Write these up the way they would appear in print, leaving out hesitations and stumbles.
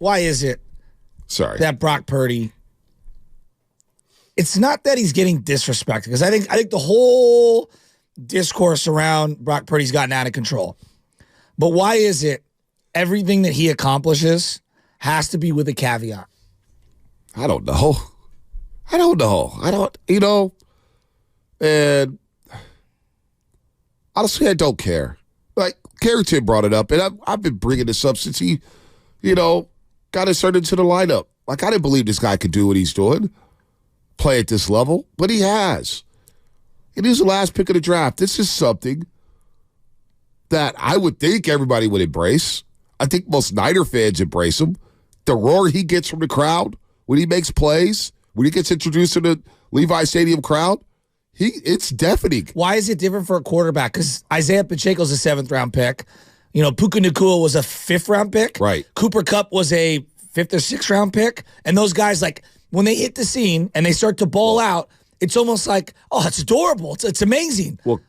why is it Sorry. that Brock Purdy, it's not that he's getting disrespected, because I think the whole discourse around Brock Purdy's gotten out of control. But why is it everything that he accomplishes has to be with a caveat? I don't know. And honestly, I don't care. Like, Carrington brought it up, and I've been bringing this up since he, got inserted into the lineup. Like, I didn't believe this guy could do what he's doing, play at this level, but he has. And he's the last pick of the draft. This is something that I would think everybody would embrace. I think most Niner fans embrace him. The roar he gets from the crowd when he makes plays, when he gets introduced to the Levi Stadium crowd, it's deafening. Why is it different for a quarterback? Because Isaiah Pacheco's a 7th-round pick. Puka Nacua was a 5th-round pick. Right. Cooper Kupp was a 5th or 6th-round pick. And those guys, like, when they hit the scene and they start to ball out, it's almost like, oh, it's adorable. It's amazing. Well,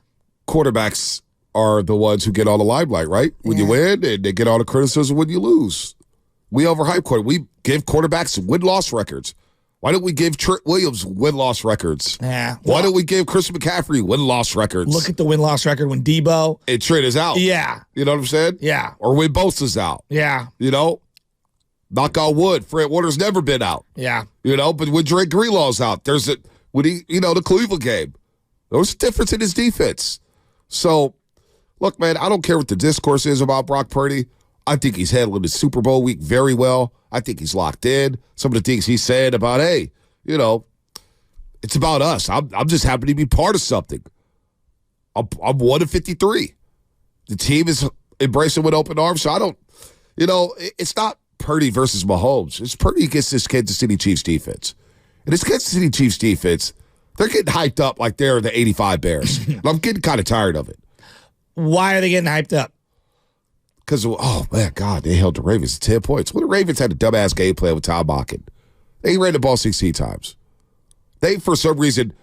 quarterbacks are the ones who get all the limelight, right? When you win, and they get all the criticism when you lose. We overhype quarterbacks. We give quarterbacks win-loss records. Why don't we give Trent Williams win-loss records? Yeah. Why don't we give Christian McCaffrey win-loss records? Look at the win-loss record when Debo and Trent is out. Yeah. You know what I'm saying? Yeah. Or when Bosa's out. Yeah. Knock on wood. Fred Warner's never been out. Yeah. But when Drake Greenlaw's out, there's the Cleveland game. There was a difference in his defense. So, look, man, I don't care what the discourse is about Brock Purdy. I think he's handling the Super Bowl week very well. I think he's locked in. Some of the things he said about, hey, it's about us. I'm just happy to be part of something. I'm 1 of 53. The team is embracing with open arms. So I don't, it's not Purdy versus Mahomes. It's Purdy against this Kansas City Chiefs defense. And this Kansas City Chiefs defense, they're getting hyped up like they're the 85 Bears. And I'm getting kind of tired of it. Why are they getting hyped up? Because, oh, man, God, they held the Ravens to 10 points. Well, the Ravens had a dumbass game plan with Tom Bakken. They ran the ball 16 times. They, for some reason,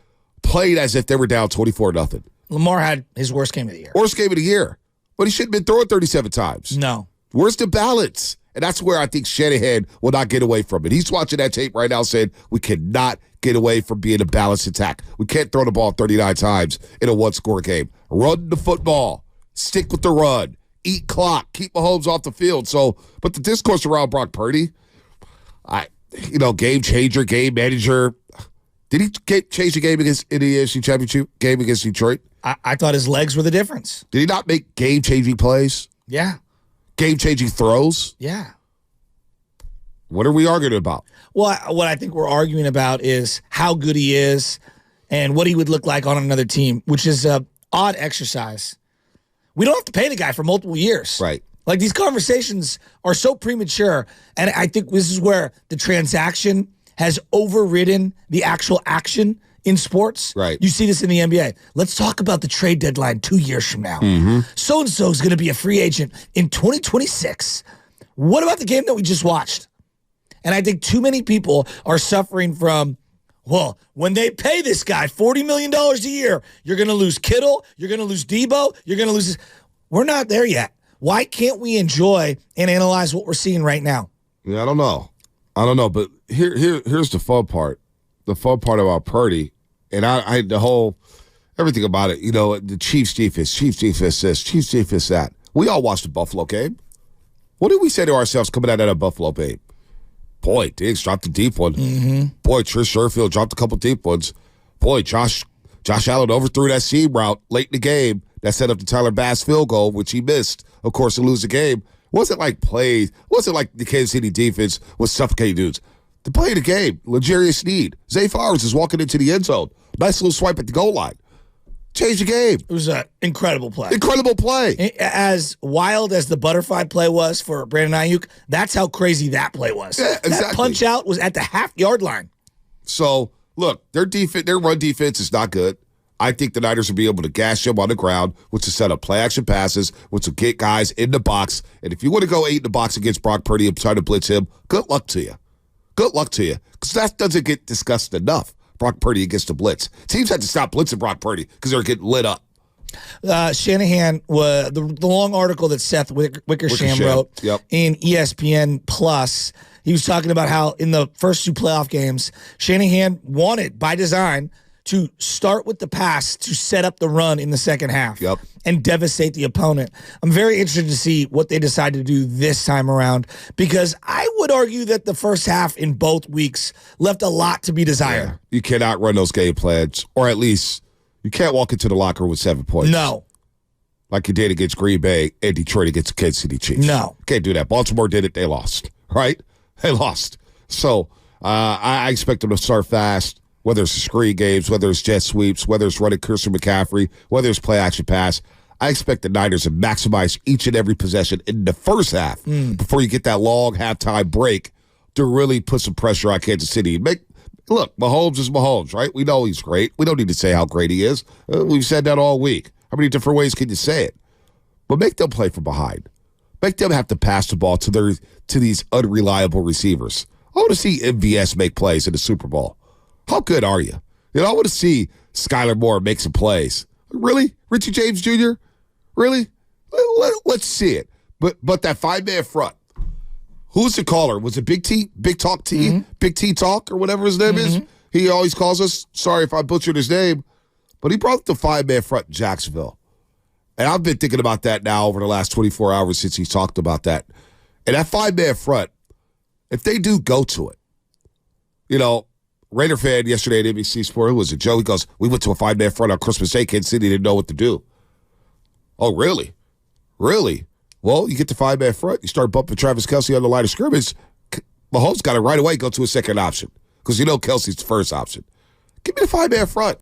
played as if they were down 24-0. Lamar had his worst game of the year. Worst game of the year. But he shouldn't have been throwing 37 times. No. Where's the balance? And that's where I think Shanahan will not get away from it. He's watching that tape right now saying, we cannot get away from being a balanced attack. We can't throw the ball 39 times in a one-score game. Run the football. Stick with the run. Eat clock. Keep Mahomes off the field. So, but the discourse around Brock Purdy, game changer, game manager. Did he change the game in the AFC Championship game against Detroit? I thought his legs were the difference. Did he not make game-changing plays? Yeah. Game-changing throws? Yeah. What are we arguing about? Well, what I think we're arguing about is how good he is and what he would look like on another team, which is an odd exercise. We don't have to pay the guy for multiple years. Right. Like, these conversations are so premature, and I think this is where the transaction has overridden the actual action in sports. Right. You see this in the NBA. Let's talk about the trade deadline 2 years from now. So-and-so is going to be a free agent in 2026. What about the game that we just watched? And I think too many people are suffering from, well, when they pay this guy $40 million a year, you're going to lose Kittle, you're going to lose Debo, you're going to lose this. We're not there yet. Why can't we enjoy and analyze what we're seeing right now? Yeah, I don't know, but here's the fun part. The fun part about Purdy, and everything about it, the Chiefs defense this, Chiefs defense that. We all watched the Buffalo game. What did we say to ourselves coming out of that Buffalo game? Boy, Diggs dropped a deep one. Boy, Trish Sherfield dropped a couple deep ones. Boy, Josh Allen overthrew that seam route late in the game that set up the Tyler Bass field goal, which he missed, of course, to lose the game. Wasn't like the Kansas City defense was suffocating dudes. The play of the game, L'Jarius Sneed. Zay Flowers is walking into the end zone. Nice little swipe at the goal line. Changed the game. It was an incredible play. Incredible play. As wild as the butterfly play was for Brandon Ayuk, that's how crazy that play was. Yeah, exactly. That punch out was at the half-yard line. So, look, their run defense is not good. I think the Niners will be able to gash them on the ground, which will set up play-action passes, which will get guys in the box. And if you want to go 8 in the box against Brock Purdy and try to blitz him, good luck to you. Good luck to you. Because that doesn't get discussed enough. Brock Purdy against the blitz. Teams had to stop blitzing Brock Purdy because they're getting lit up Shanahan, the long article that Seth Wickersham wrote in ESPN Plus, he was talking about how in the first 2 playoff games, Shanahan wanted, by design, to start with the pass to set up the run in the second half and devastate the opponent. I'm very interested to see what they decide to do this time around, because I would argue that the first half in both weeks left a lot to be desired. Yeah. You cannot run those game plans, or at least you can't walk into the locker room with 7 points. No. Like you did against Green Bay and Detroit against the Kansas City Chiefs. No. Can't do that. Baltimore did it. They lost, right? They lost. So I expect them to start fast. Whether it's screen games, whether it's jet sweeps, whether it's running Christian McCaffrey, whether it's play action pass, I expect the Niners to maximize each and every possession in the first half before you get that long halftime break to really put some pressure on Kansas City. Look, Mahomes is Mahomes, right? We know he's great. We don't need to say how great he is. We've said that all week. How many different ways can you say it? But make them play from behind. Make them have to pass the ball to these unreliable receivers. I want to see MVS make plays in the Super Bowl. How good are you? I want to see Skylar Moore make some plays. Really? Richie James Jr.? Really? Let's see it. But that 5-man front, who's the caller? Was it Big T? Big Talk T? Big T Talk or whatever his name is? He always calls us. Sorry if I butchered his name. But he brought the 5-man front in Jacksonville. And I've been thinking about that now over the last 24 hours since he's talked about that. And that 5-man front, if they do go to it, Raider fan yesterday at NBC Sports, who was it, Joe? He goes, we went to a 5-man front on Christmas Day. Kansas City didn't know what to do. Oh, really? Really? Well, you get the 5-man front. You start bumping Travis Kelce on the line of scrimmage. Mahomes got to right away go to a second option because Kelce's the first option. Give me the 5-man front.